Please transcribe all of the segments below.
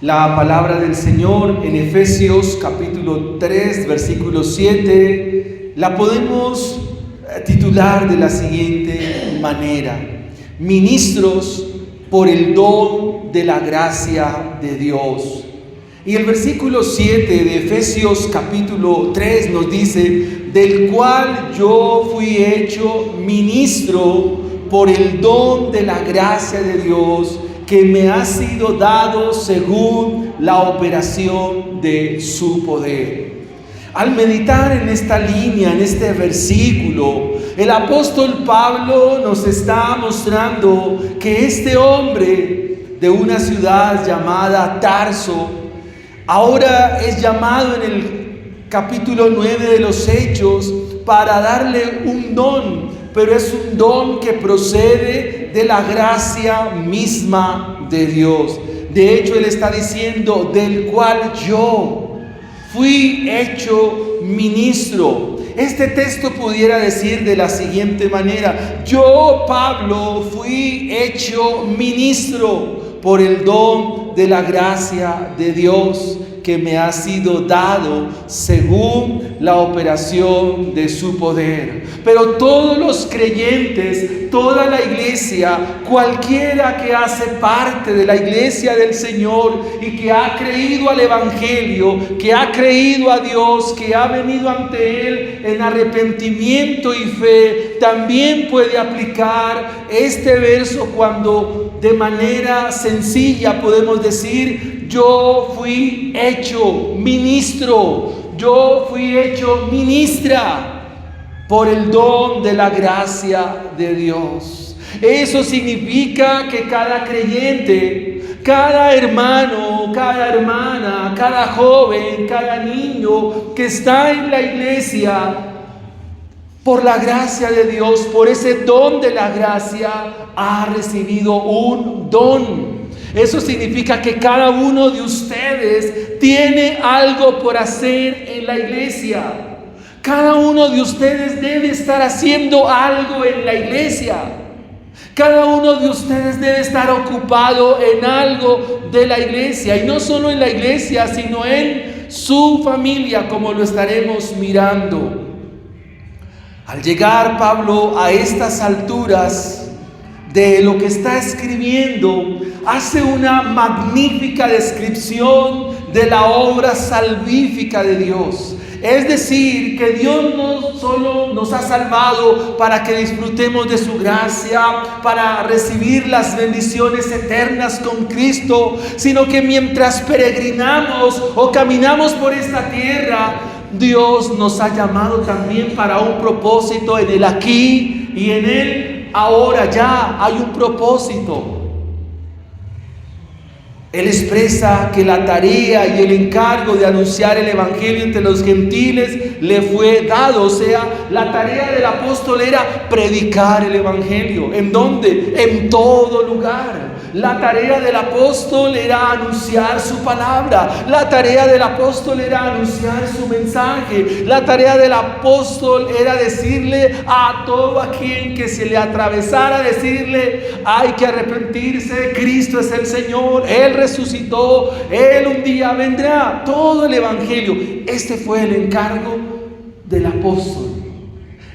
La palabra del Señor en Efesios capítulo 3, versículo 7, la podemos titular de la siguiente manera: ministros por el don de la gracia de Dios. Y el versículo 7 de Efesios capítulo 3 nos dice: del cual yo fui hecho ministro por el don de la gracia de Dios, que me ha sido dado según la operación de su poder. Al meditar en esta línea, en este versículo, el apóstol Pablo nos está mostrando que este hombre de una ciudad llamada Tarso, ahora es llamado en el capítulo 9 de los Hechos para darle un don, pero es un don que procede de la gracia misma de Dios. De hecho, él está diciendo: del cual yo fui hecho ministro. Este texto pudiera decir de la siguiente manera: yo, Pablo, fui hecho ministro por el don de la gracia de Dios, que me ha sido dado según la operación de su poder. Pero todos los creyentes, toda la iglesia, cualquiera que hace parte de la iglesia del Señor y que ha creído al Evangelio, que ha creído a Dios, que ha venido ante Él en arrepentimiento y fe, también puede aplicar este verso cuando de manera sencilla podemos decir: yo fui hecho ministro, yo fui hecho ministra por el don de la gracia de Dios. Eso significa que cada creyente, cada hermano, cada hermana, cada joven, cada niño que está en la iglesia, por la gracia de Dios, por ese don de la gracia, ha recibido un don. Eso significa que cada uno de ustedes tiene algo por hacer en la iglesia. Cada uno de ustedes debe estar haciendo algo en la iglesia. Cada uno de ustedes debe estar ocupado en algo de la iglesia. Y no solo en la iglesia, sino en su familia, como lo estaremos mirando. Al llegar Pablo a estas alturas de lo que está escribiendo, hace una magnífica descripción de la obra salvífica de Dios. Es decir, que Dios no solo nos ha salvado para que disfrutemos de su gracia, para recibir las bendiciones eternas con Cristo, sino que mientras peregrinamos o caminamos por esta tierra, Dios nos ha llamado también para un propósito en el aquí y en el ahora. Ya hay un propósito. Él expresa que la tarea y el encargo de anunciar el Evangelio entre los gentiles le fue dado. O sea, la tarea del apóstol era predicar el Evangelio. ¿En dónde? En todo lugar. La tarea del apóstol era anunciar su palabra. La tarea del apóstol era anunciar su mensaje. La tarea del apóstol era decirle a todo aquel que se le atravesara, decirle: hay que arrepentirse, Cristo es el Señor, Él resucitó, Él un día vendrá. Todo el Evangelio. Este fue el encargo del apóstol.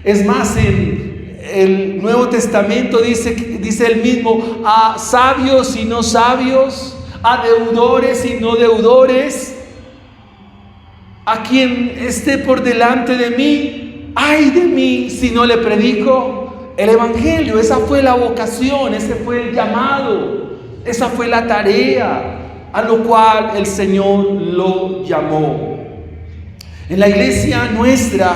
Es más, en el Nuevo Testamento dice él mismo: a sabios y no sabios, a deudores y no deudores, a quien esté por delante de mí, ay de mí si no le predico el Evangelio. Esa fue la vocación, ese fue el llamado, esa fue la tarea a lo cual el Señor lo llamó. En la iglesia nuestra,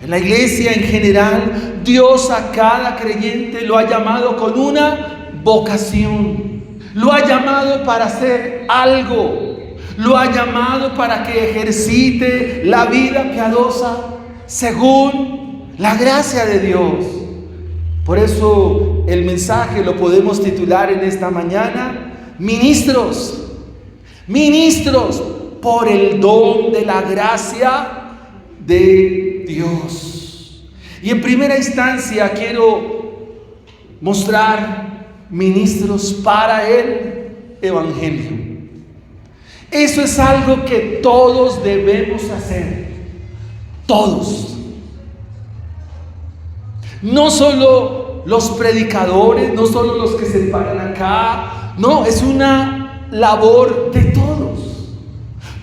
en la iglesia en general, Dios a cada creyente lo ha llamado con una vocación. Lo ha llamado para hacer algo. Lo ha llamado para que ejercite la vida piadosa según la gracia de Dios. Por eso el mensaje lo podemos titular en esta mañana: ministros, ministros por el don de la gracia de Dios. Y en primera instancia quiero mostrar ministros para el Evangelio. Eso es algo que todos debemos hacer. Todos. No solo los predicadores, no solo los que se paran acá. No, es una labor de todos.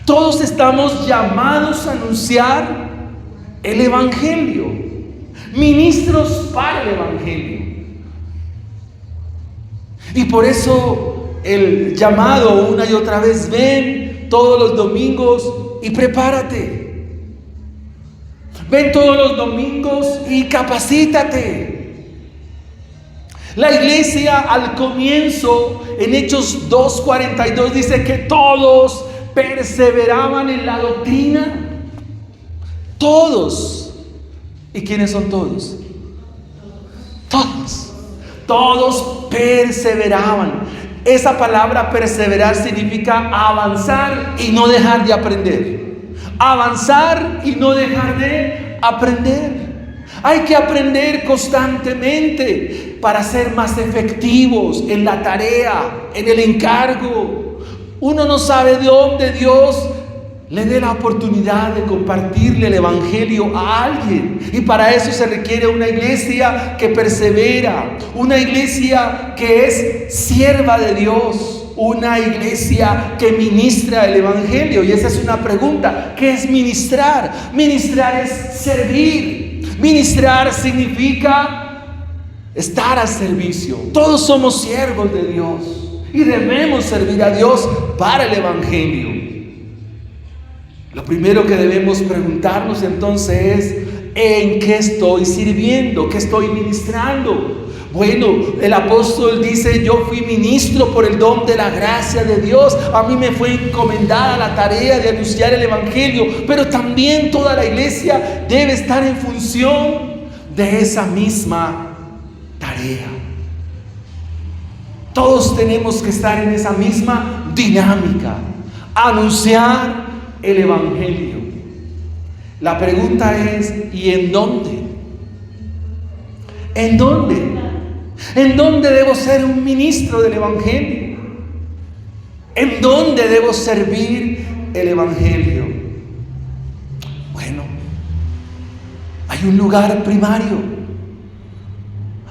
Todos estamos llamados a anunciar el Evangelio. Ministros para el Evangelio. Y por eso el llamado una y otra vez: ven todos los domingos y prepárate. Ven todos los domingos y capacítate. La iglesia al comienzo, en Hechos 2:42, dice que todos perseveraban en la doctrina. Todos. ¿Y quiénes son todos? Todos. Todos perseveraban. Esa palabra perseverar significa avanzar y no dejar de aprender. Avanzar y no dejar de aprender. Hay que aprender constantemente para ser más efectivos en la tarea, en el encargo. Uno no sabe de dónde Dios le dé la oportunidad de compartirle el Evangelio a alguien. Y para eso se requiere una iglesia que persevera, una iglesia que es sierva de Dios, una iglesia que ministra el Evangelio. Y esa es una pregunta: ¿qué es ministrar? Ministrar es servir. Ministrar significa estar al servicio. Todos somos siervos de Dios y debemos servir a Dios para el Evangelio. Lo primero que debemos preguntarnos entonces es: ¿en qué estoy sirviendo? ¿Qué estoy ministrando? Bueno, el apóstol dice: yo fui ministro por el don de la gracia de Dios. A mí me fue encomendada la tarea de anunciar el Evangelio. Pero también toda la iglesia debe estar en función de esa misma tarea. Todos tenemos que estar en esa misma dinámica: anunciar el Evangelio. La pregunta es: ¿y en dónde? ¿En dónde? ¿En dónde debo ser un ministro del Evangelio? ¿En dónde debo servir el Evangelio? Bueno, hay un lugar primario.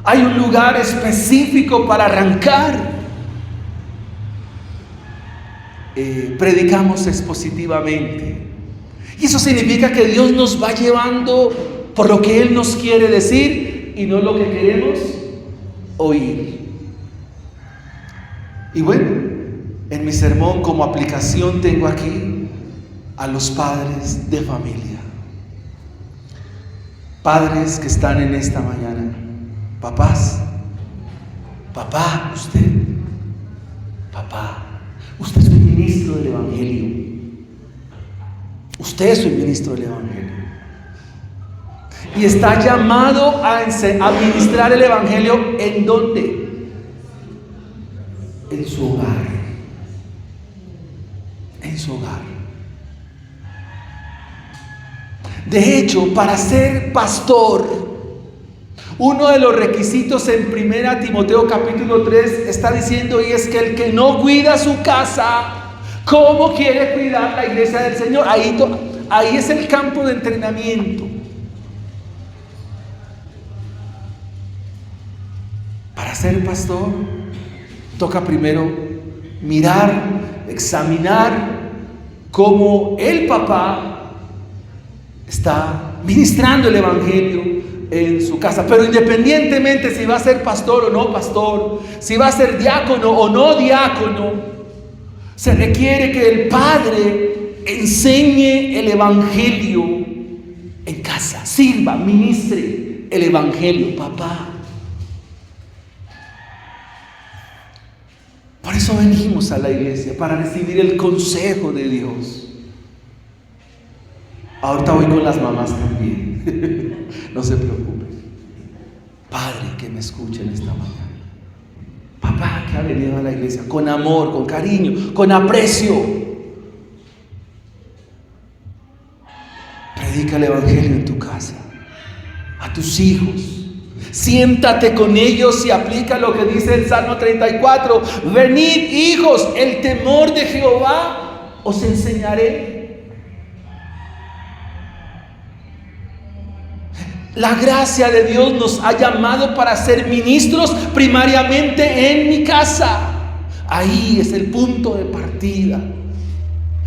Hay un lugar específico para arrancar. Predicamos expositivamente. Y eso significa que Dios nos va llevando por lo que Él nos quiere decir y no lo que queremos oír. Y bueno, en mi sermón como aplicación tengo aquí a los padres de familia. Padres que están en esta mañana. Papás. Papá, usted. Papá, usted es un ministro del Evangelio. Usted es un ministro del Evangelio. Y está llamado a ministrar el Evangelio. ¿En dónde? En su hogar. En su hogar. De hecho, para ser pastor, uno de los requisitos en 1 Timoteo capítulo 3 está diciendo, y es que el que no cuida su casa, ¿cómo quiere cuidar la iglesia del Señor? Ahí es el campo de entrenamiento. Para ser pastor, toca primero mirar, examinar cómo el papá está ministrando el Evangelio en su casa. Pero independientemente si va a ser pastor o no pastor, si va a ser diácono o no diácono, se requiere que el padre enseñe el Evangelio en casa, sirva, ministre el Evangelio, papá. Por eso venimos a la iglesia, para recibir el consejo de Dios. Ahorita voy con las mamás también. No se preocupen. Padre que me escuche en esta mañana. Papá que ha venido a la iglesia con amor, con cariño, con aprecio. Predica el Evangelio en tu casa, a tus hijos. Siéntate con ellos y aplica lo que dice el Salmo 34. Venid, hijos, el temor de Jehová os enseñaré. La gracia de Dios nos ha llamado para ser ministros primariamente en mi casa. Ahí es el punto de partida.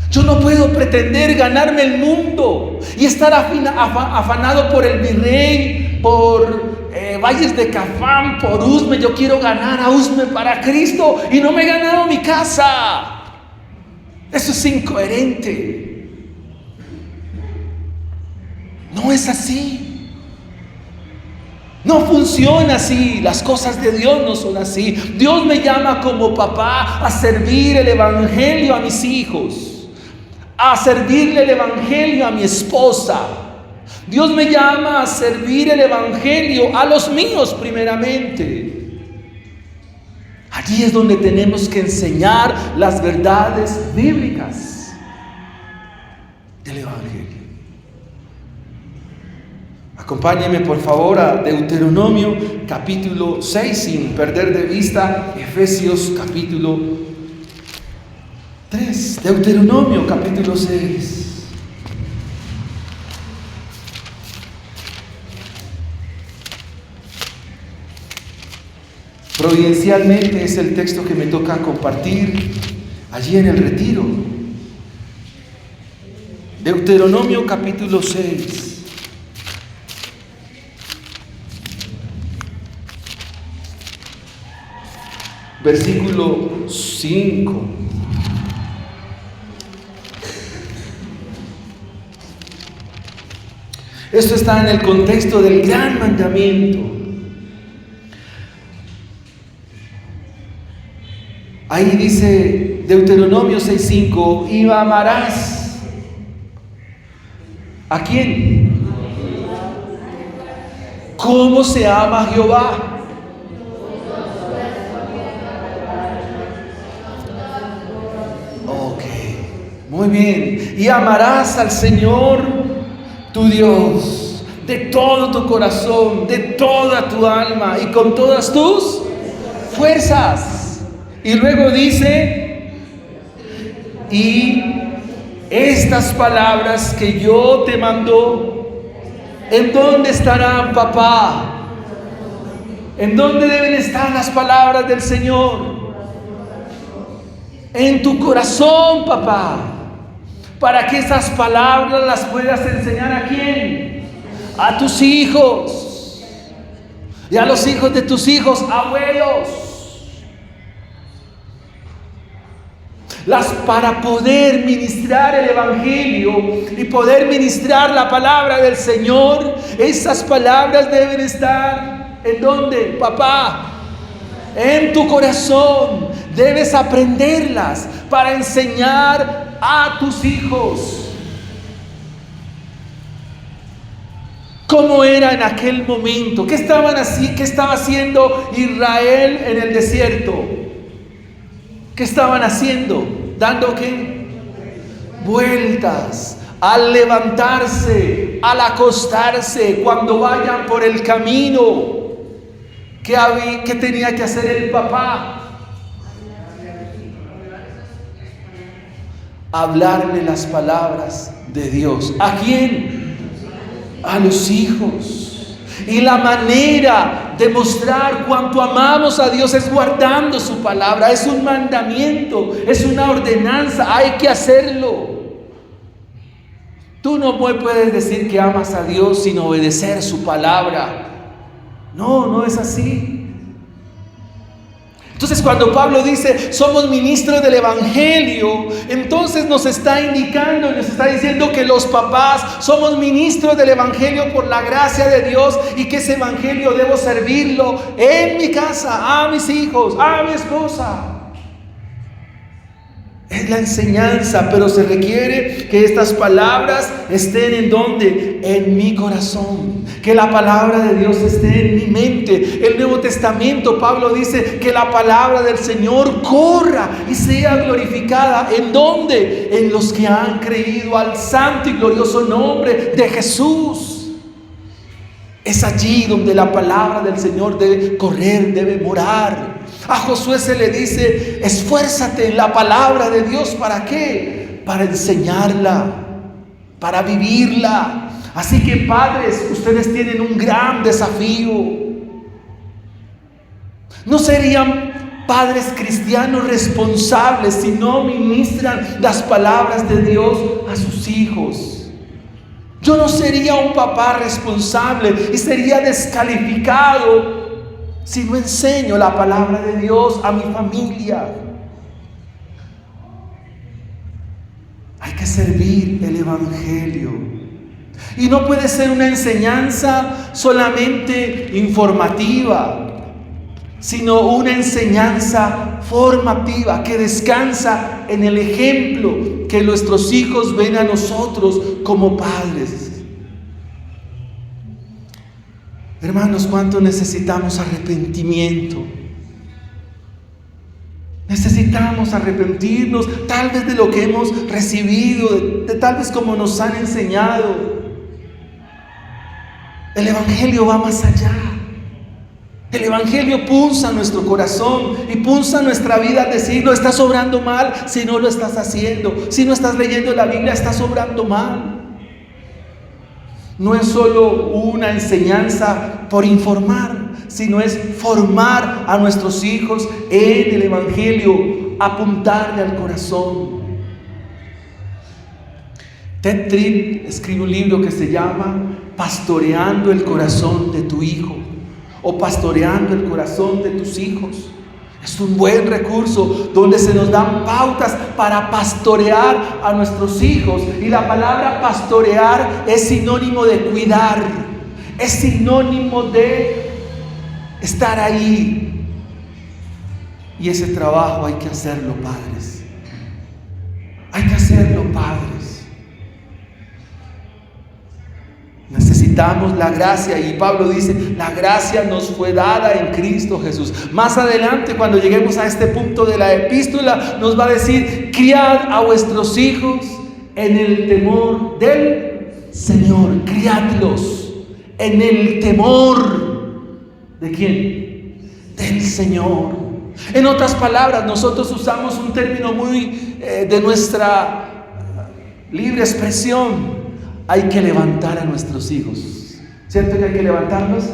Yo no puedo pretender ganarme el mundo y estar afanado por el Virrey, por Valles de Cafán, por Usme. Yo quiero ganar a Usme para Cristo y no me he ganado mi casa. Eso es incoherente. No es así. No funciona así. Las cosas de Dios no son así. Dios me llama como papá a servir el evangelio a mis hijos, a servirle el evangelio a mi esposa. Dios me llama a servir el evangelio a los míos primeramente. Allí es donde tenemos que enseñar las verdades bíblicas del evangelio. Acompáñenme por favor a Deuteronomio capítulo 6, sin perder de vista Efesios capítulo 3. Deuteronomio capítulo 6. Providencialmente es el texto que me toca compartir allí en el retiro. Deuteronomio capítulo 6. Versículo 5. Esto está en el contexto del gran mandamiento. Ahí dice Deuteronomio 6:5, y amarás ¿a quién? ¿Cómo se ama a Jehová? Muy bien. Y amarás al Señor tu Dios de todo tu corazón, de toda tu alma y con todas tus fuerzas. Y luego dice, y estas palabras que yo te mando, ¿en dónde estarán, papá? ¿En dónde deben estar las palabras del Señor? En tu corazón, papá. Para que esas palabras las puedas enseñar ¿a quién? A tus hijos. Y a los hijos de tus hijos, abuelos. Para poder ministrar el evangelio y poder ministrar la palabra del Señor, esas palabras deben estar ¿en dónde, papá? En tu corazón. Debes aprenderlas para enseñar a tus hijos. ¿Cómo era en aquel momento? ¿Qué estaba haciendo Israel en el desierto? ¿Qué estaban haciendo? ¿Dando qué? Vueltas. Al levantarse, al acostarse, cuando vayan por el camino. ¿Qué tenía que hacer el papá? Hablarle las palabras de Dios. ¿A quién? A los hijos. Y la manera de mostrar cuánto amamos a Dios es guardando su palabra. Es un mandamiento, es una ordenanza, hay que hacerlo. Tú no puedes decir que amas a Dios sin obedecer su palabra. No es así. Entonces cuando Pablo dice somos ministros del evangelio, entonces nos está indicando, nos está diciendo que los papás somos ministros del evangelio por la gracia de Dios, y que ese evangelio debo servirlo en mi casa, a mis hijos, a mi esposa. Es la enseñanza, pero se requiere que estas palabras estén ¿en dónde? En mi corazón. Que la palabra de Dios esté en mi mente. El Nuevo Testamento, Pablo dice que la palabra del Señor corra y sea glorificada. ¿En dónde? En los que han creído al santo y glorioso nombre de Jesús. Es allí donde la palabra del Señor debe correr, debe morar. A Josué se le dice, esfuérzate en la palabra de Dios. ¿Para qué? para enseñarla, para vivirla. Así que padres, ustedes tienen un gran desafío. No serían padres cristianos responsables si no ministran las palabras de Dios a sus hijos. Yo no sería un papá responsable y sería descalificado si no enseño la palabra de Dios a mi familia. Hay que servir el Evangelio. Y no puede ser una enseñanza solamente informativa, sino una enseñanza formativa que descansa en el ejemplo que nuestros hijos ven a nosotros como padres. Hermanos, ¿cuánto necesitamos arrepentimiento? Necesitamos arrepentirnos tal vez de lo que hemos recibido, de tal vez como nos han enseñado. El Evangelio va más allá. El Evangelio punza nuestro corazón y punza nuestra vida al decir: no estás obrando mal si no lo estás haciendo. Si no estás leyendo la Biblia, estás obrando mal. No es solo una enseñanza por informar, sino es formar a nuestros hijos en el Evangelio, apuntarle al corazón. Ted Tripp escribe un libro que se llama Pastoreando el corazón de tu hijo, o pastoreando el corazón de tus hijos. Es un buen recurso donde se nos dan pautas para pastorear a nuestros hijos. Y la palabra pastorear es sinónimo de cuidar, es sinónimo de estar ahí. Y ese trabajo hay que hacerlo, padres. Hay que hacerlo, padres. Necesitamos la gracia, y Pablo dice: la gracia nos fue dada en Cristo Jesús. Más adelante, cuando lleguemos a este punto de la epístola, nos va a decir: criad a vuestros hijos en el temor del Señor. Criadlos en el temor ¿de quién? Del Señor. En otras palabras, nosotros usamos un término muy de nuestra libre expresión: hay que levantar a nuestros hijos. ¿Cierto que hay que levantarlos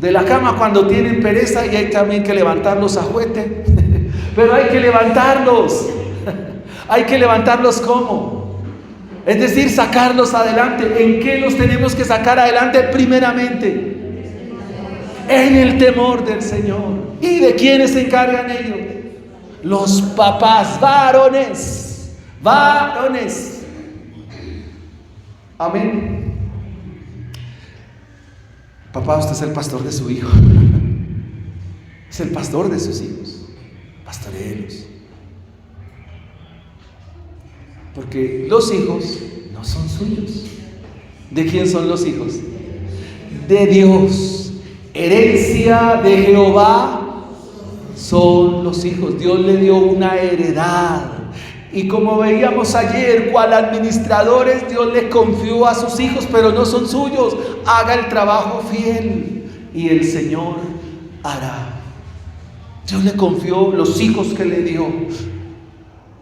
de la cama cuando tienen pereza? Y hay también que levantarlos a juete. Pero hay que levantarlos. Hay que levantarlos ¿cómo? Es decir, sacarlos adelante. ¿En qué los tenemos que sacar adelante? Primeramente, en el temor del Señor. ¿Y de quiénes se encargan ellos? Los papás, varones. Varones. Amén. Papá, usted es el pastor de su hijo. Es el pastor de sus hijos. Pastorelos. Porque los hijos no son suyos. ¿De quién son los hijos? De Dios. Herencia de Jehová son los hijos. Dios le dio una heredad. Y como veíamos ayer, cual administradores, Dios le confió a sus hijos, pero no son suyos. Haga el trabajo fiel y el Señor hará. Dios le confió los hijos que le dio.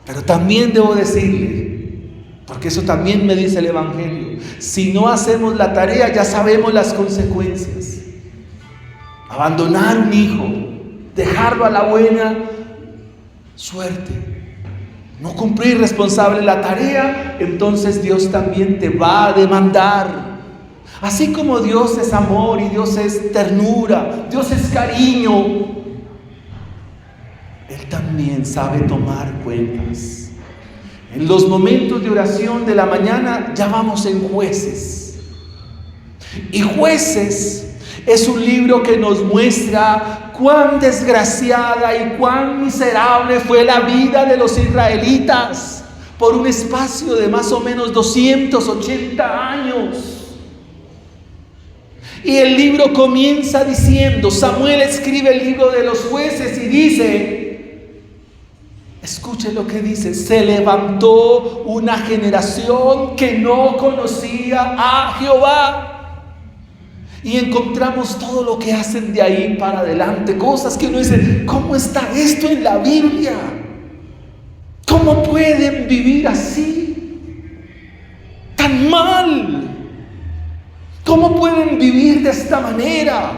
Pero también debo decirle, porque eso también me dice el Evangelio: si no hacemos la tarea, ya sabemos las consecuencias. Abandonar un hijo, dejarlo a la buena suerte, no cumplir responsable la tarea, entonces Dios también te va a demandar. Así como Dios es amor y Dios es ternura, Dios es cariño, Él también sabe tomar cuentas. En los momentos de oración de la mañana ya vamos en Jueces. Y Jueces es un libro que nos muestra cuán desgraciada y cuán miserable fue la vida de los israelitas por un espacio de más o menos 280 años. Y el libro comienza diciendo, Samuel escribe el libro de los Jueces y dice, escuche lo que dice: se levantó una generación que no conocía a Jehová. Y encontramos todo lo que hacen de ahí para adelante, cosas que uno dice, ¿cómo está esto en la Biblia? ¿Cómo pueden vivir así? Tan mal. ¿Cómo pueden vivir de esta manera?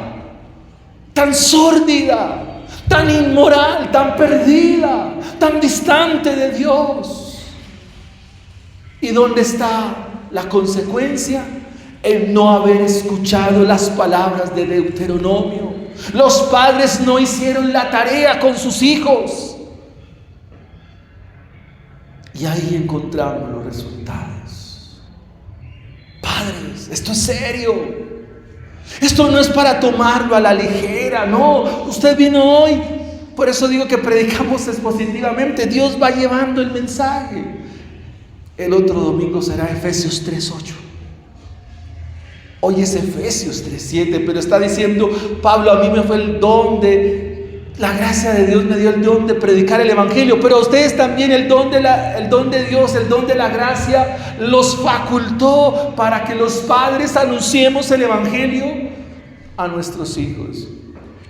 Tan sórdida, tan inmoral, tan perdida, tan distante de Dios. ¿Y dónde está la consecuencia? El no haber escuchado las palabras de Deuteronomio. Los padres no hicieron la tarea con sus hijos. Y ahí encontramos los resultados. Padres, esto es serio. Esto no es para tomarlo a la ligera, no. Usted vino hoy, por eso digo que predicamos expositivamente. Dios va llevando el mensaje. El otro domingo será Efesios 3:8. Hoy es Efesios 3:7, pero está diciendo Pablo: a mí me fue el don la gracia de Dios me dio el don de predicar el evangelio, pero a ustedes también el don de Dios, el don de la gracia los facultó para que los padres anunciemos el evangelio a nuestros hijos.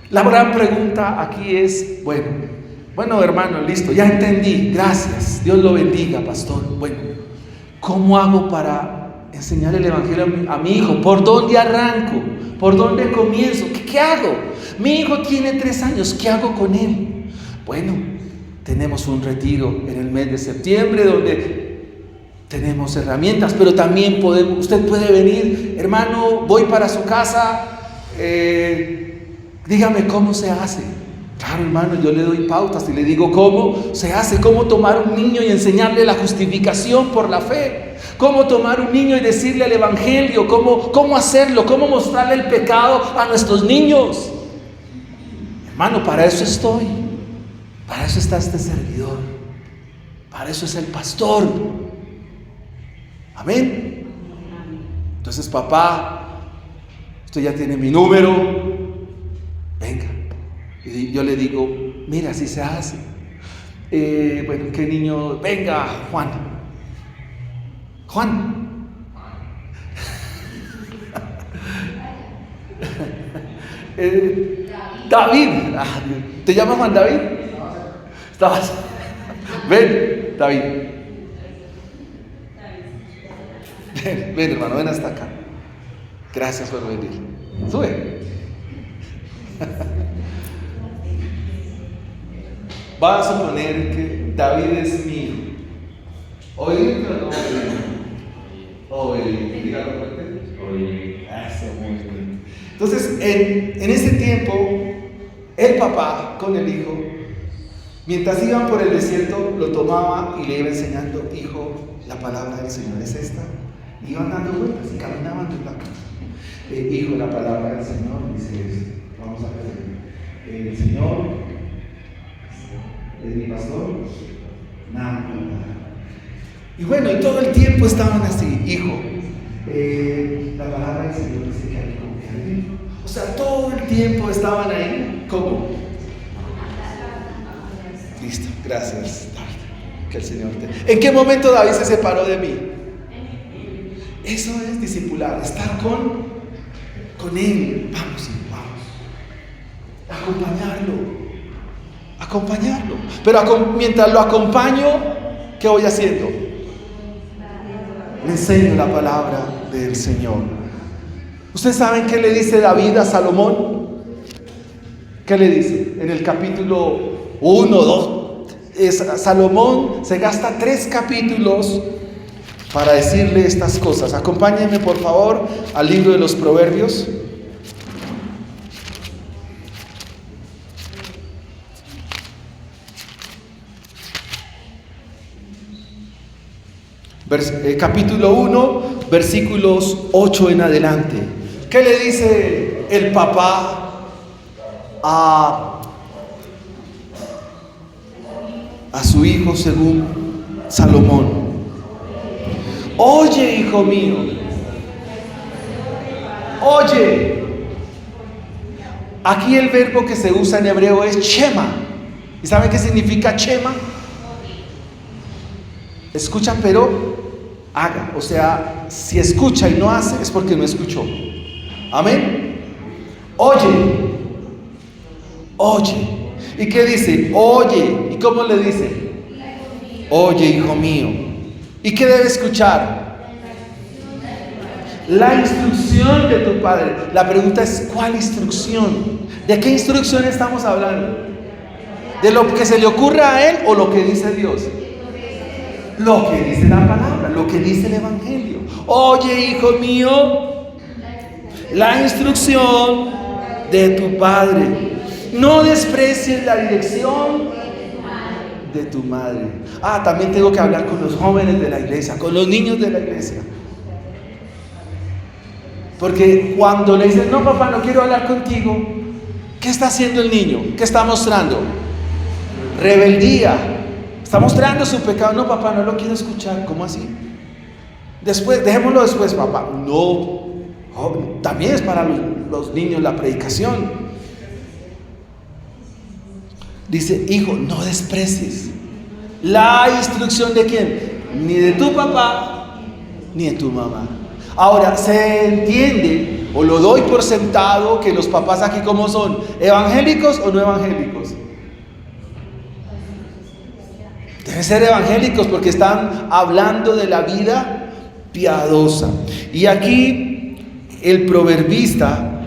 La gran pregunta aquí es, bueno hermano, listo, ya entendí, gracias, Dios lo bendiga, pastor. Bueno, ¿cómo hago para enseñar el evangelio a mi hijo? ¿Por dónde arranco? ¿Por dónde comienzo? ¿Qué hago? Mi hijo tiene 3 años, ¿qué hago con él? Bueno, tenemos un retiro en el mes de septiembre donde tenemos herramientas, pero también usted puede venir, hermano, voy para su casa, dígame cómo se hace. Claro, hermano, yo le doy pautas y le digo cómo se hace, cómo tomar un niño y enseñarle la justificación por la fe, cómo tomar un niño y decirle el evangelio, cómo hacerlo, cómo mostrarle el pecado a nuestros niños. Hermano, para eso estoy, para eso está este servidor, para eso es el pastor. Amén. Entonces, papá, usted ya tiene mi número, venga. Y yo le digo, mira, así se hace. Bueno, ¿qué niño? Venga, Juan. David. ¿Te llamas Juan David? ¿Estabas? Ven, David. Ven, hermano, ven hasta acá. Gracias por venir. Sube. Va a suponer que David es mi hijo. ¿Oír o no oír? Dígalo fuerte. Oír. Eso, muy bien. Entonces, en ese tiempo, el papá con el hijo, mientras iban por el desierto, lo tomaba y le iba enseñando: hijo, la palabra del Señor es esta. Y iban dando vueltas y caminaban de la casa. Hijo, la palabra del Señor dice esto. Vamos a ver. El Señor es mi pastor, nada. Y bueno, y todo el tiempo estaban así: hijo, la palabra del Señor dice que hay que confiar en Él. O sea, todo el tiempo estaban ahí. ¿Cómo? Listo, gracias, David. Que el Señor te... ¿En qué momento David se separó de mí? Eso es discipular, estar con Él. Vamos. Acompañarlo. Pero mientras lo acompaño, ¿qué voy haciendo? Le enseño la palabra del Señor. ¿Ustedes saben qué le dice David a Salomón? ¿Qué le dice? En el capítulo 1, 2. Salomón se gasta 3 capítulos para decirle estas cosas. Acompáñenme, por favor, al libro de los Proverbios. Capítulo 1, versículos 8 en adelante. ¿Qué le dice el papá a su hijo según Salomón? Oye, hijo mío, oye. Aquí el verbo que se usa en hebreo es shema. ¿Y saben qué significa shema? Escucha, pero haga. O sea, si escucha y no hace, es porque no escuchó. Amén. Oye. ¿Y qué dice? Oye. ¿Y cómo le dice? Oye, hijo mío. ¿Y qué debe escuchar? La instrucción de tu padre. La pregunta es, ¿cuál instrucción? ¿De qué instrucción estamos hablando? ¿De lo que se le ocurra a él o lo que dice Dios? Lo que dice la palabra, lo que dice el Evangelio. Oye, hijo mío, la instrucción de tu padre. No desprecies la dirección de tu madre. También tengo que hablar con los jóvenes de la iglesia, con los niños de la iglesia. Porque cuando le dicen, no papá, no quiero hablar contigo, ¿qué está haciendo el niño? ¿Qué está mostrando? Rebeldía. Está mostrando su pecado. No papá, no lo quiero escuchar. ¿Cómo así? Después, dejémoslo después, papá. No. También es para los niños la predicación. Dice, hijo, no desprecies la instrucción de quién, ni de tu papá ni de tu mamá. Ahora, se entiende, o lo doy por sentado, que los papás aquí, ¿cómo son? ¿Evangélicos o no evangélicos? Deben ser evangélicos porque están hablando de la vida piadosa. Y aquí el proverbista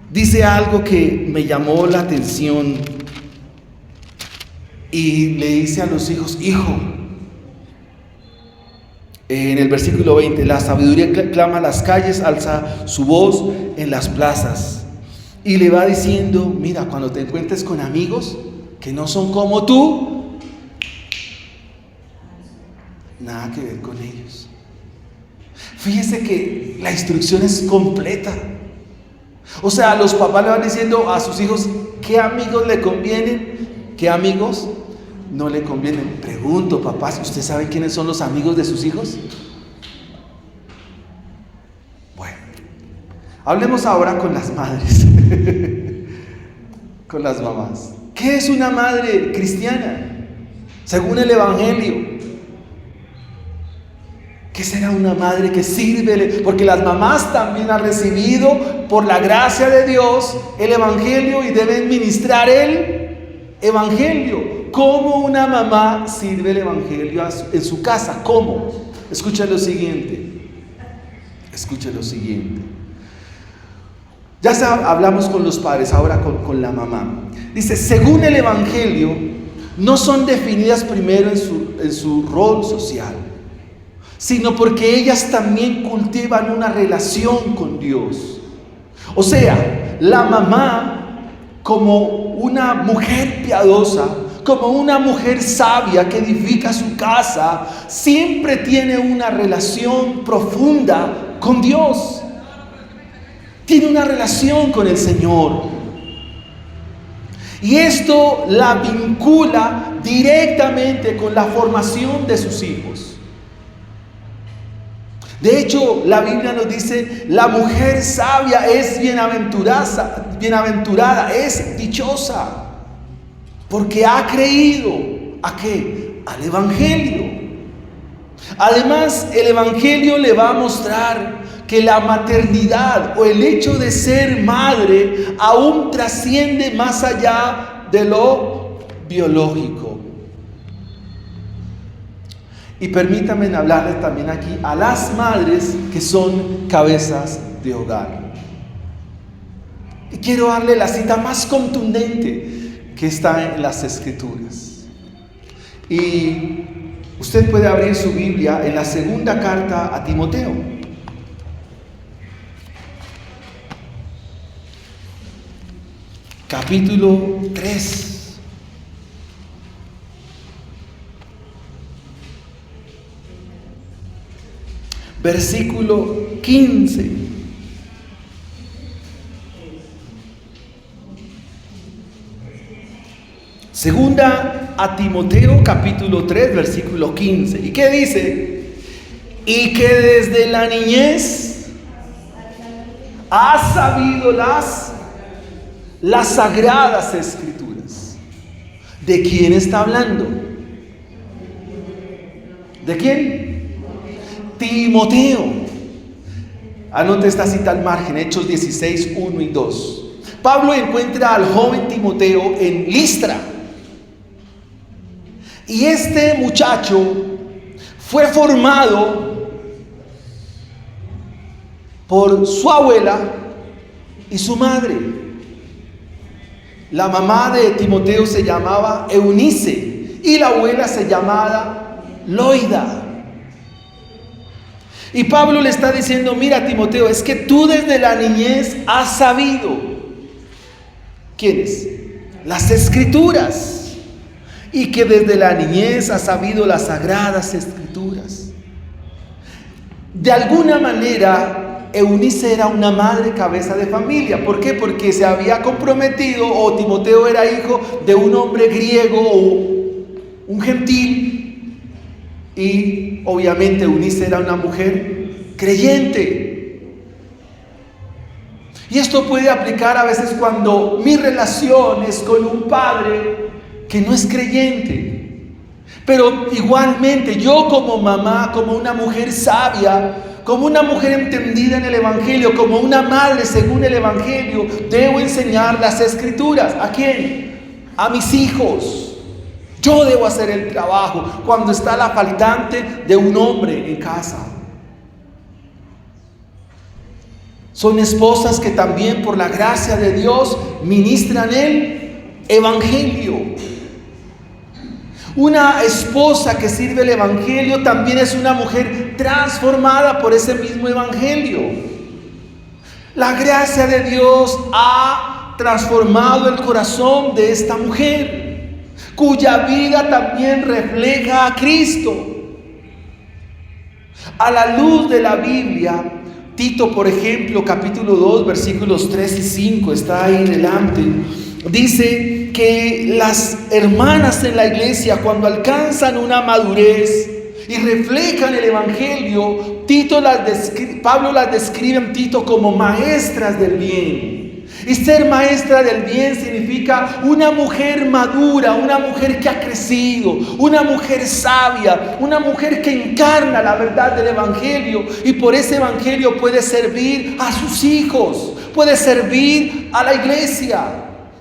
dice algo que me llamó la atención. Y le dice a los hijos, hijo, en el versículo 20, la sabiduría clama a las calles, alza su voz en las plazas. Y le va diciendo, mira, cuando te encuentres con amigos que no son como tú, nada que ver con ellos. Fíjese que la instrucción es completa. O sea, los papás le van diciendo a sus hijos qué amigos le convienen, qué amigos no le convienen. Pregunto, papás, ¿usted sabe quiénes son los amigos de sus hijos? Bueno, hablemos ahora con las madres, con las mamás. ¿Qué es una madre cristiana? Según el Evangelio. ¿Qué será una madre que sirve? Porque las mamás también han recibido por la gracia de Dios el Evangelio y deben ministrar el Evangelio. ¿Cómo una mamá sirve el Evangelio en su casa? ¿Cómo? Escucha lo siguiente. Escucha lo siguiente. Ya hablamos con los padres, ahora con la mamá. Dice, según el Evangelio, no son definidas primero en su rol social, sino porque ellas también cultivan una relación con Dios. O sea, la mamá, como una mujer piadosa, como una mujer sabia que edifica su casa, siempre tiene una relación profunda con Dios. Tiene una relación con el Señor. Y esto la vincula directamente con la formación de sus hijos. De hecho, la Biblia nos dice, la mujer sabia es bienaventurada, es dichosa. Porque ha creído, ¿a qué? Al Evangelio. Además, el Evangelio le va a mostrar que la maternidad o el hecho de ser madre aún trasciende más allá de lo biológico. Y permítanme hablarles también aquí a las madres que son cabezas de hogar. Y quiero darle la cita más contundente que está en las Escrituras. Y usted puede abrir su Biblia en la segunda carta a Timoteo. Capítulo 3. Versículo 15. Segunda a Timoteo capítulo 3 versículo 15. ¿Y qué dice? Y que desde la niñez has sabido las sagradas escrituras. ¿De quién está hablando? ¿De quién? Timoteo. Anote esta cita al margen, Hechos 16, 1 y 2. Pablo encuentra al joven Timoteo en Listra. Y este muchacho fue formado por su abuela y su madre. La mamá de Timoteo se llamaba Eunice y la abuela se llamaba Loida. Y Pablo le está diciendo: mira, Timoteo, es que tú desde la niñez has sabido. ¿Quiénes? Las Escrituras. Y que desde la niñez has sabido las Sagradas Escrituras. De alguna manera, Eunice era una madre cabeza de familia. ¿Por qué? Porque se había comprometido, o Timoteo era hijo de un hombre griego o un gentil. Y obviamente Eunice era una mujer creyente. Y esto puede aplicar a veces cuando mi relación es con un padre que no es creyente. Pero igualmente yo como mamá, como una mujer sabia, como una mujer entendida en el Evangelio, como una madre según el Evangelio, debo enseñar las Escrituras. ¿A quién? A mis hijos. Yo debo hacer el trabajo cuando está la faltante de un hombre en casa. Son esposas que también por la gracia de Dios ministran el Evangelio. Una esposa que sirve el Evangelio también es una mujer transformada por ese mismo Evangelio. La gracia de Dios ha transformado el corazón de esta mujer, cuya vida también refleja a Cristo. A la luz de la Biblia, Tito, por ejemplo, capítulo 2, versículos 3 y 5, está ahí delante. Dice que las hermanas en la iglesia, cuando alcanzan una madurez y reflejan el Evangelio, Pablo las describe en Tito como maestras del bien. Y ser maestra del bien significa una mujer madura, una mujer que ha crecido, una mujer sabia, una mujer que encarna la verdad del Evangelio, y por ese Evangelio puede servir a sus hijos, puede servir a la iglesia,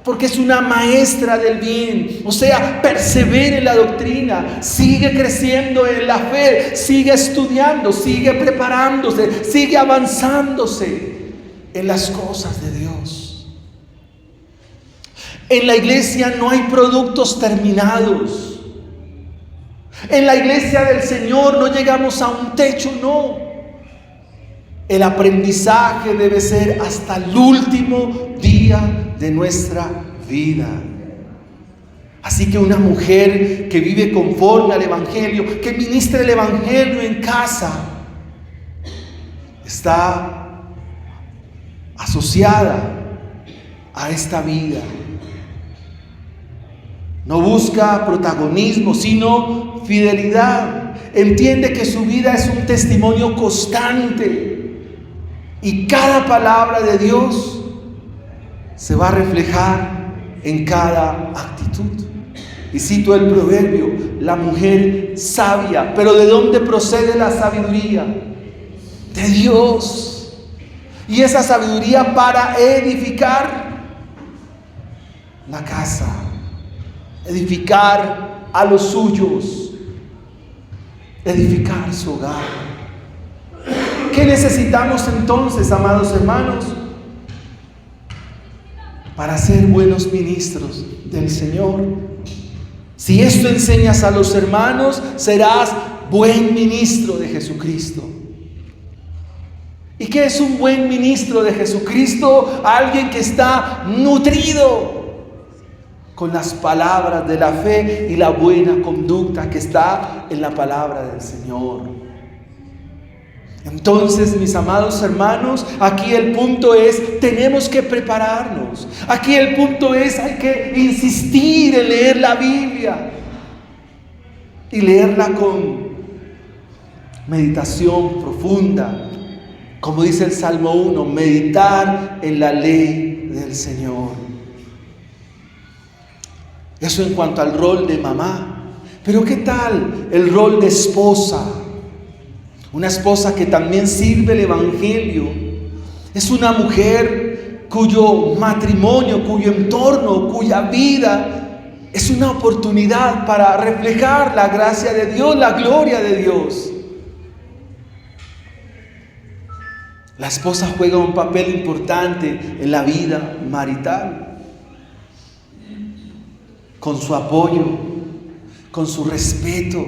porque es una maestra del bien. O sea, persevera en la doctrina, sigue creciendo en la fe, sigue estudiando, sigue preparándose, sigue avanzándose en las cosas de Dios. En la iglesia no hay productos terminados. En la iglesia del Señor no llegamos a un techo, no. El aprendizaje debe ser hasta el último día de nuestra vida. Así que una mujer que vive conforme al Evangelio, que ministra el Evangelio en casa, está asociada a esta vida. No busca protagonismo, sino fidelidad. Entiende que su vida es un testimonio constante, y cada palabra de Dios se va a reflejar en cada actitud. Y cito el proverbio: la mujer sabia. ¿Pero de dónde procede la sabiduría? De Dios. Y esa sabiduría para edificar la casa, edificar a los suyos, edificar su hogar. ¿Qué necesitamos entonces, amados hermanos, para ser buenos ministros del Señor? Si esto enseñas a los hermanos, serás buen ministro de Jesucristo. ¿Y qué es un buen ministro de Jesucristo? Alguien que está nutrido con las palabras de la fe y la buena conducta que está en la palabra del Señor. Entonces, mis amados hermanos, aquí el punto es: tenemos que prepararnos. Aquí el punto es: hay que insistir en leer la Biblia y leerla con meditación profunda. Como dice el Salmo 1, meditar en la ley del Señor. Eso en cuanto al rol de mamá. Pero ¿qué tal el rol de esposa? Una esposa que también sirve el Evangelio. Es una mujer cuyo matrimonio, cuyo entorno, cuya vida Es una oportunidad para reflejar la gracia de Dios, la gloria de Dios. La esposa juega un papel importante en la vida marital, con su apoyo, con su respeto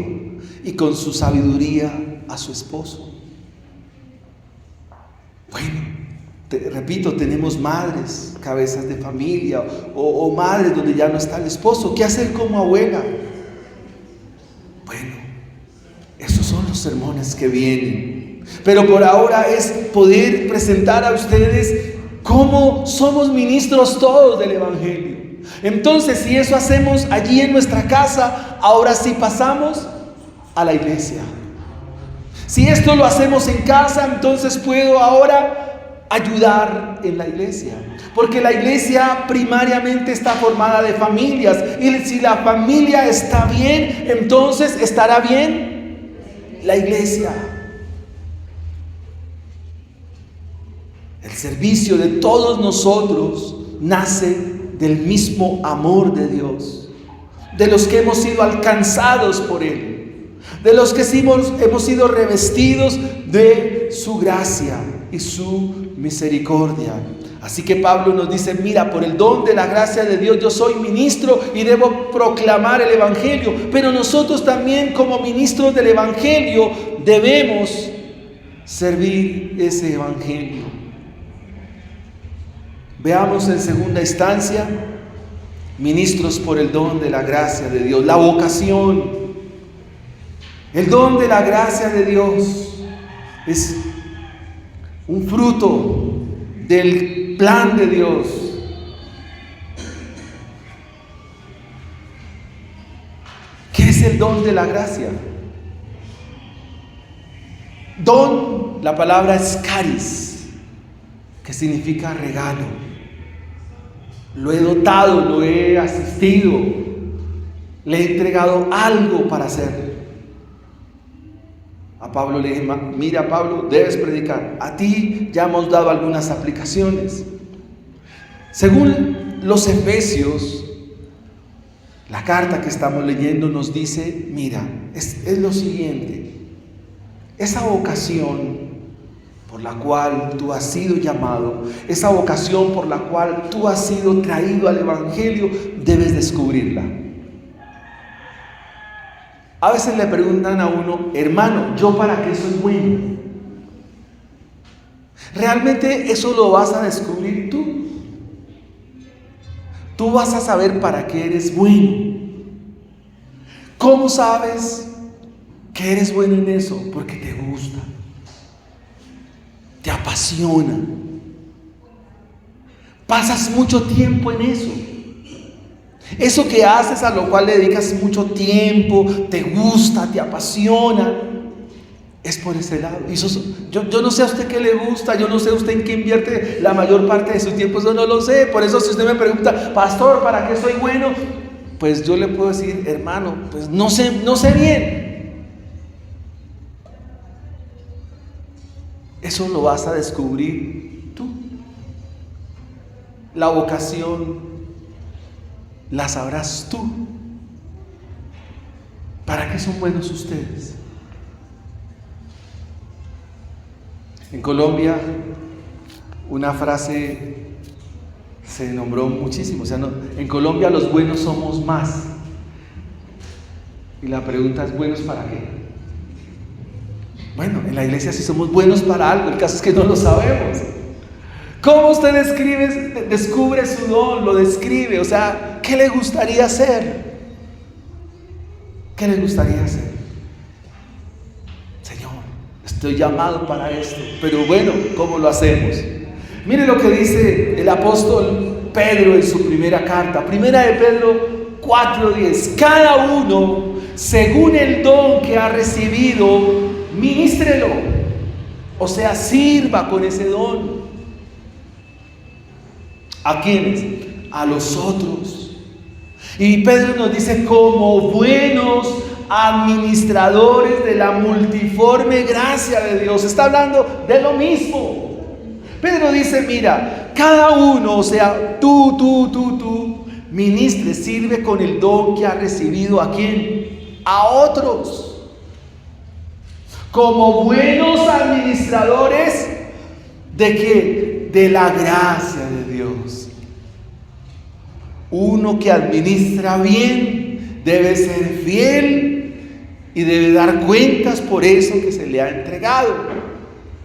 y con su sabiduría a su esposo. Bueno, repito, tenemos madres, cabezas de familia, o madres donde ya no está el esposo. ¿Qué hacer como abuela? Bueno, esos son los sermones que vienen. Pero por ahora es poder presentar a ustedes cómo somos ministros todos del Evangelio. Entonces, si eso hacemos allí en nuestra casa, ahora sí pasamos a la iglesia. Si esto lo hacemos en casa, entonces puedo ahora ayudar en la iglesia, porque la iglesia primariamente está formada de familias, y si la familia está bien, entonces estará bien la iglesia. El servicio de todos nosotros nace del mismo amor de Dios, de los que hemos sido alcanzados por Él, de los que hemos sido revestidos de su gracia y su misericordia. Así que Pablo nos dice: mira, por el don de la gracia de Dios yo soy ministro y debo proclamar el Evangelio, pero nosotros también, como ministros del Evangelio, debemos servir ese Evangelio. Veamos en segunda instancia, ministros por el don de la gracia de Dios, la vocación. El don de la gracia de Dios es un fruto del plan de Dios. ¿Qué es el don de la gracia? Don, la palabra es charis, que significa regalo. Lo he dotado, lo he asistido, le he entregado algo para hacer. A Pablo le dije: mira, Pablo, debes predicar. A ti ya hemos dado algunas aplicaciones. Según los Efesios, la carta que estamos leyendo nos dice: mira, es lo siguiente. Esa vocación por la cual tú has sido llamado, esa vocación por la cual tú has sido traído al Evangelio, debes descubrirla. A veces le preguntan a uno: hermano, ¿yo para qué soy bueno? Realmente eso lo vas a descubrir tú. Tú vas a saber para qué eres bueno. ¿Cómo sabes que eres bueno en eso? Porque te gusta, te apasiona, pasas mucho tiempo en eso. Eso que haces, a lo cual le dedicas mucho tiempo, te gusta, te apasiona, es por ese lado. Y yo no sé a usted qué le gusta, yo no sé a usted en qué invierte la mayor parte de su tiempo, eso no lo sé. Por eso, si usted me pregunta: pastor, ¿para qué soy bueno? Pues yo le puedo decir: hermano, pues no sé bien. Eso lo vas a descubrir tú. La vocación la sabrás tú. ¿Para qué son buenos ustedes? En Colombia, una frase se nombró muchísimo. O sea, en Colombia los buenos somos más. Y la pregunta es: ¿buenos para qué? Bueno, en la iglesia sí somos buenos para algo, el caso es que no lo sabemos. ¿Cómo usted descubre su don? Lo describe, o sea, ¿qué le gustaría hacer? ¿Qué le gustaría hacer? Señor, estoy llamado para esto, pero bueno, ¿cómo lo hacemos? Mire lo que dice el apóstol Pedro en su primera carta, primera de Pedro 4:10. Cada uno, según el don que ha recibido, ministrelo, o sea, sirva con ese don. ¿A quiénes? A los otros. Y Pedro nos dice: como buenos administradores de la multiforme gracia de Dios. Está hablando de lo mismo. Pedro dice: mira, cada uno, o sea, tú, ministre, sirve con el don que ha recibido. ¿A quién? A otros. Como buenos administradores ¿de qué? De la gracia de Dios. Uno que administra bien debe ser fiel y debe dar cuentas por eso que se le ha entregado.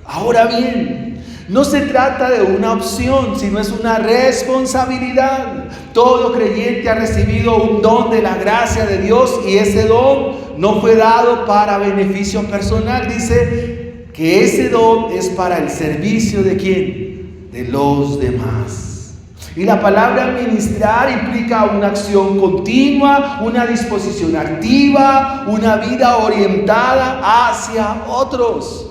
Ahora bien, no se trata de una opción, sino es una responsabilidad. Todo creyente ha recibido un don de la gracia de Dios y ese don no fue dado para beneficio personal. Dice que ese don es para el servicio ¿de quién? De los demás. Y la palabra ministrar implica una acción continua, una disposición activa, una vida orientada hacia otros.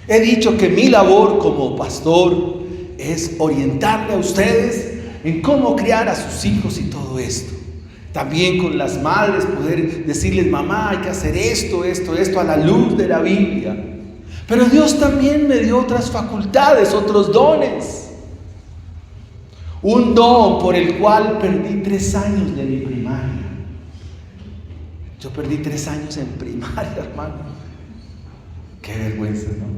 He dicho que mi labor como pastor es orientarle a ustedes en cómo criar a sus hijos y todo esto. También con las madres poder decirles: mamá, hay que hacer esto a la luz de la Biblia. Pero Dios también me dio otras facultades, otros dones. Un don por el cual perdí 3 años de mi primaria. Yo perdí 3 años en primaria, hermano. Qué vergüenza, ¿no?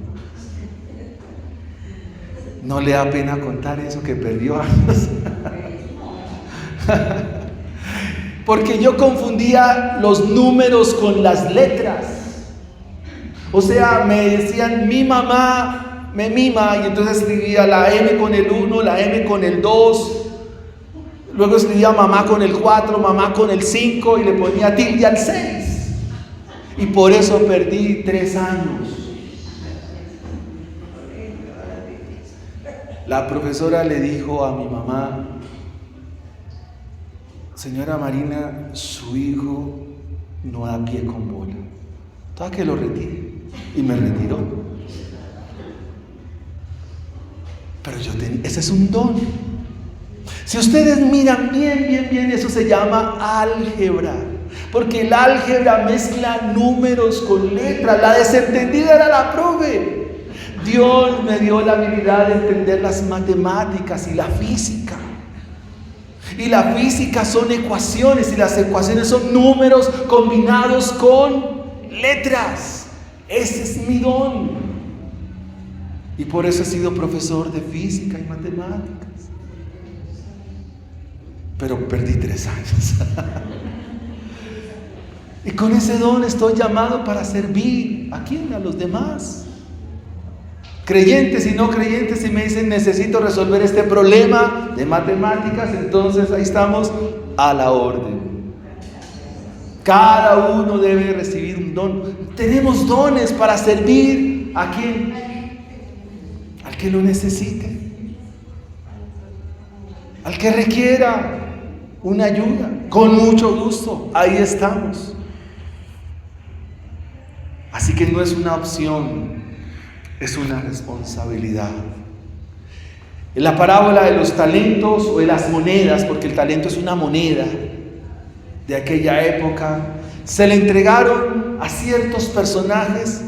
¿No le da pena contar eso, que perdió años? Porque yo confundía los números con las letras. O sea, me decían: mi mamá me mima, y entonces escribía la M con el 1, la M con el 2, luego escribía mamá con el 4, mamá con el 5 y le ponía tilde al 6, y por eso perdí 3 años. La profesora le dijo a mi mamá: señora Marina, su hijo no da pie con bola, toda que lo retire. Y me retiró. Pero ese es un don. Si ustedes miran bien, eso se llama álgebra. Porque el álgebra mezcla números con letras. La desentendida era la profe. Dios me dio la habilidad de entender las matemáticas y la física. Y la física son ecuaciones, y las ecuaciones son números combinados con letras. Ese es mi don. Y por eso he sido profesor de física y matemáticas. Pero perdí 3 años. Y con ese don estoy llamado para servir. ¿A quién? A los demás. Creyentes y no creyentes, si me dicen: necesito resolver este problema de matemáticas, entonces ahí estamos a la orden. Cada uno debe recibir un don. Tenemos dones para servir. ¿A quién? Al que lo necesite, al que requiera una ayuda, con mucho gusto, ahí estamos. Así que no es una opción, es una responsabilidad. En la parábola de los talentos o de las monedas, porque el talento es una moneda de aquella época, se le entregaron a ciertos personajes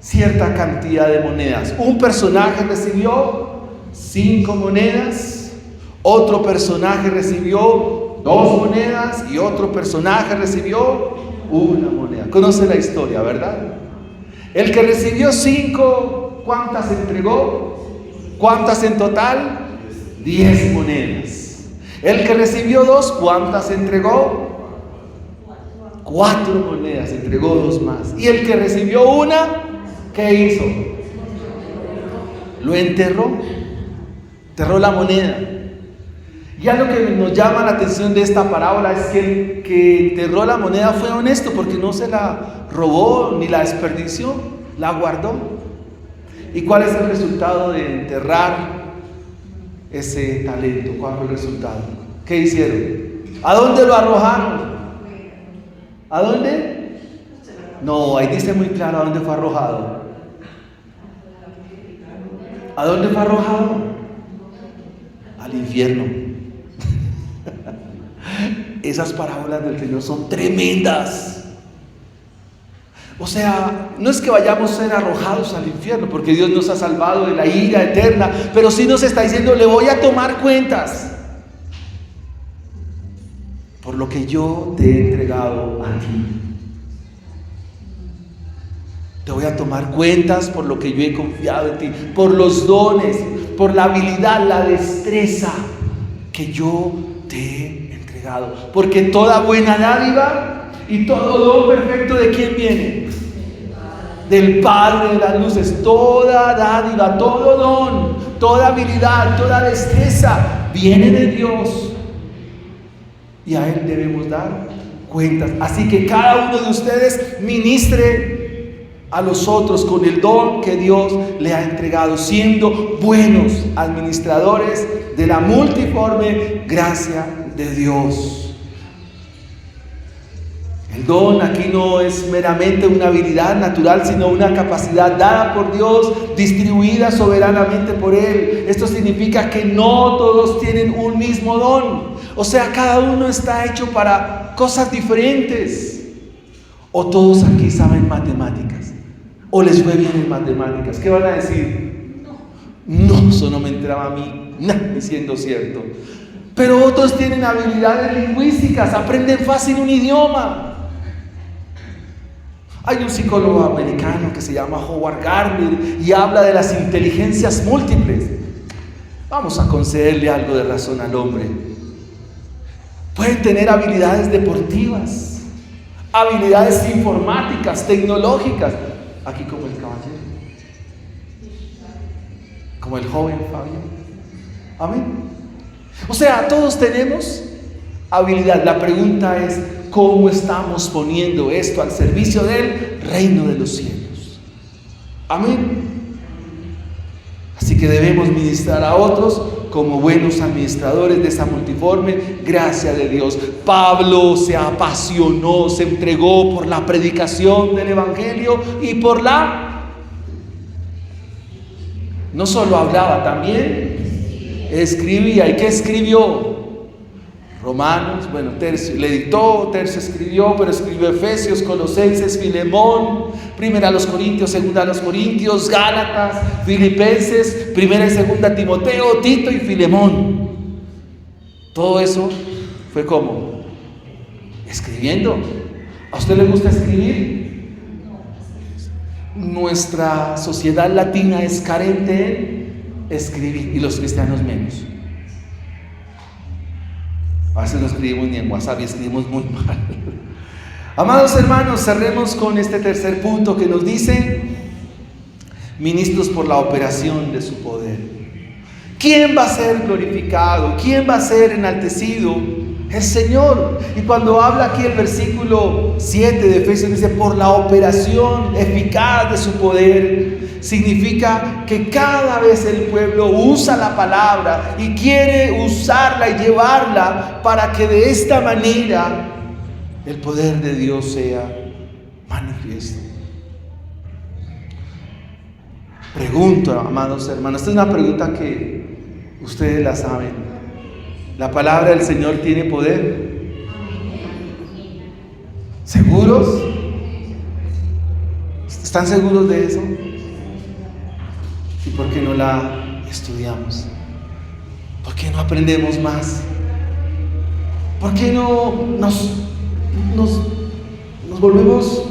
cierta cantidad de monedas. Un personaje recibió 5 monedas, otro personaje recibió 2 monedas y otro personaje recibió 1 moneda. Conoce la historia, ¿verdad? El que recibió 5, ¿cuántas entregó? ¿Cuántas en total? 10 monedas. El que recibió 2, ¿cuántas entregó? 4 monedas, entregó 2 más. Y el que recibió 1, ¿qué hizo? Lo enterró. Enterró la moneda. Ya lo que nos llama la atención de esta parábola es que el que enterró la moneda fue honesto, porque no se la robó ni la desperdició, la guardó. ¿Y cuál es el resultado de enterrar ese talento? ¿Cuál fue el resultado? ¿Qué hicieron? ¿A dónde lo arrojaron? ¿A dónde? No, ahí dice muy claro a dónde fue arrojado. ¿A dónde fue arrojado? Al infierno. Esas parábolas del Señor son tremendas. O sea, no es que vayamos a ser arrojados al infierno, porque Dios nos ha salvado de la ira eterna, pero sí nos está diciendo: le voy a tomar cuentas. porque yo te he entregado a ti. Te voy a tomar cuentas por lo que yo he confiado en ti, por los dones, por la habilidad, la destreza que yo te he entregado. Porque toda buena dádiva y todo don perfecto, ¿de quién viene? Del Padre de las luces. Toda dádiva, todo don, toda habilidad, toda destreza viene de Dios. Y a Él debemos dar cuentas. Así que cada uno de ustedes ministre a los otros con el don que Dios le ha entregado, siendo buenos administradores de la multiforme gracia de Dios. El don aquí no es meramente una habilidad natural, sino una capacidad dada por Dios, distribuida soberanamente por Él. Esto significa que no todos tienen un mismo don. O sea, cada uno está hecho para cosas diferentes. O todos aquí saben matemáticas, o les fue bien en matemáticas. ¿Qué van a decir? No, eso no me entraba a mí, ni siendo cierto. Pero otros tienen habilidades lingüísticas, aprenden fácil un idioma. Hay un psicólogo americano que se llama Howard Gardner y habla de las inteligencias múltiples. Vamos a concederle algo de razón al hombre. Pueden tener habilidades deportivas, habilidades informáticas, tecnológicas. Aquí como el caballero, como el joven Fabio. Amén. O sea, todos tenemos habilidad. La pregunta es, ¿cómo estamos poniendo esto al servicio del reino de los cielos? Amén. Así que debemos ministrar a otros como buenos administradores de esa multiforme gracia de Dios. Pablo se apasionó, se entregó por la predicación del Evangelio y por no solo hablaba, también escribía. ¿Y qué escribió? Romanos, Tercio le dictó, Tercio escribió, pero escribió Efesios, Colosenses, Filemón, Primera a los Corintios, Segunda a los Corintios, Gálatas, Filipenses, Primera y Segunda Timoteo, Tito y Filemón. Todo eso fue como escribiendo. ¿A usted le gusta escribir? Nuestra sociedad latina es carente en escribir y los cristianos menos. A veces no escribimos ni en WhatsApp y escribimos muy mal. Amados hermanos, cerremos con este tercer punto que nos dice: ministros por la operación de su poder. ¿Quién va a ser glorificado? ¿Quién va a ser enaltecido? El Señor. Y cuando habla aquí el versículo 7 de Efesios, dice por la operación eficaz de su poder. Significa que cada vez el pueblo usa la palabra y quiere usarla y llevarla para que de esta manera el poder de Dios sea manifiesto. Pregunto, amados hermanos, esta es una pregunta que ustedes la saben. ¿La palabra del Señor tiene poder? ¿Seguros? ¿Están seguros de eso? ¿Y por qué no la estudiamos? ¿Por qué no aprendemos más? ¿Por qué no nos volvemos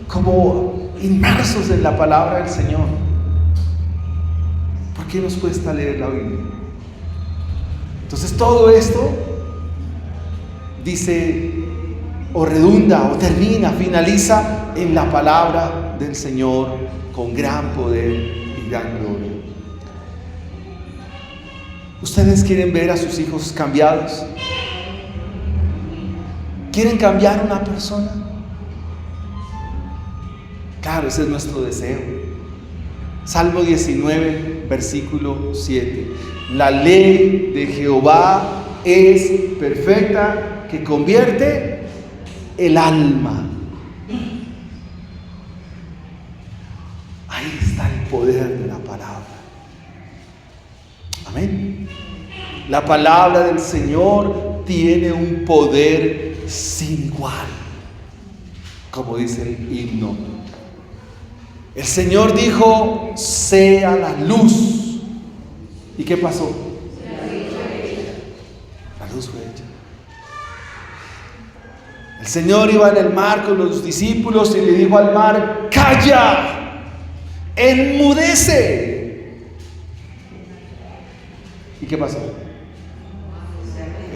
como inmersos en la palabra del Señor? ¿Por qué nos cuesta leer la Biblia? Entonces todo esto dice o redunda o termina, finaliza en la palabra del Señor con gran poder y gran gloria. ¿Ustedes quieren ver a sus hijos cambiados? ¿Quieren cambiar a una persona? Claro, ese es nuestro deseo. Salmo 19, versículo 7. La ley de Jehová es perfecta, que convierte el alma. Ahí está el poder de la palabra. Amén. La palabra del Señor tiene un poder sin igual, como dice el himno. El Señor dijo: sea la luz. ¿Y qué pasó? La luz fue hecha. El Señor iba en el mar con los discípulos y le dijo al mar: calla, enmudece. ¿Y qué pasó?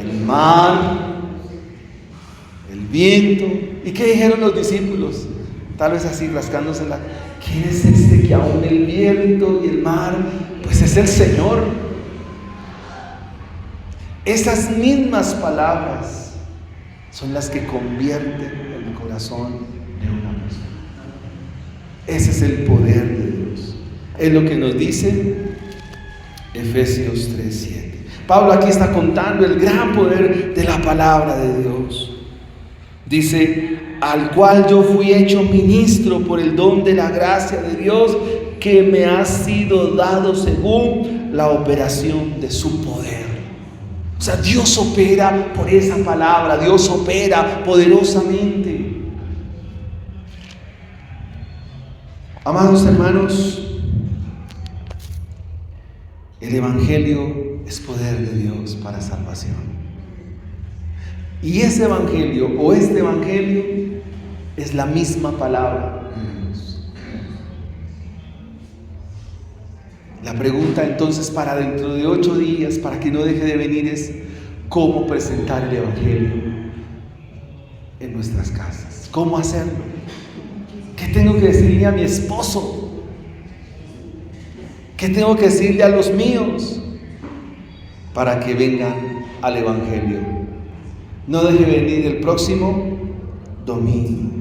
El mar, el viento. ¿Y qué dijeron los discípulos? Tal vez así rascándose la... ¿Quién es este que aún el viento y el mar? Pues es el Señor. Esas mismas palabras son las que convierten el corazón de una persona. Ese es el poder de Dios. Es lo que nos dice Efesios 3:7. Pablo aquí está contando el gran poder de la palabra de Dios. Dice: al cual yo fui hecho ministro por el don de la gracia de Dios que me ha sido dado según la operación de su poder. O sea, Dios opera por esa palabra, Dios opera poderosamente. Amados hermanos, el Evangelio es poder de Dios para salvación. Y ese Evangelio o este Evangelio es la misma palabra de Dios. La pregunta entonces para dentro de 8 días, para que no deje de venir, es: ¿cómo presentar el Evangelio en nuestras casas? ¿Cómo hacerlo? ¿Qué tengo que decirle a mi esposo? ¿Qué tengo que decirle a los míos para que vengan al Evangelio? No deje venir el próximo domingo.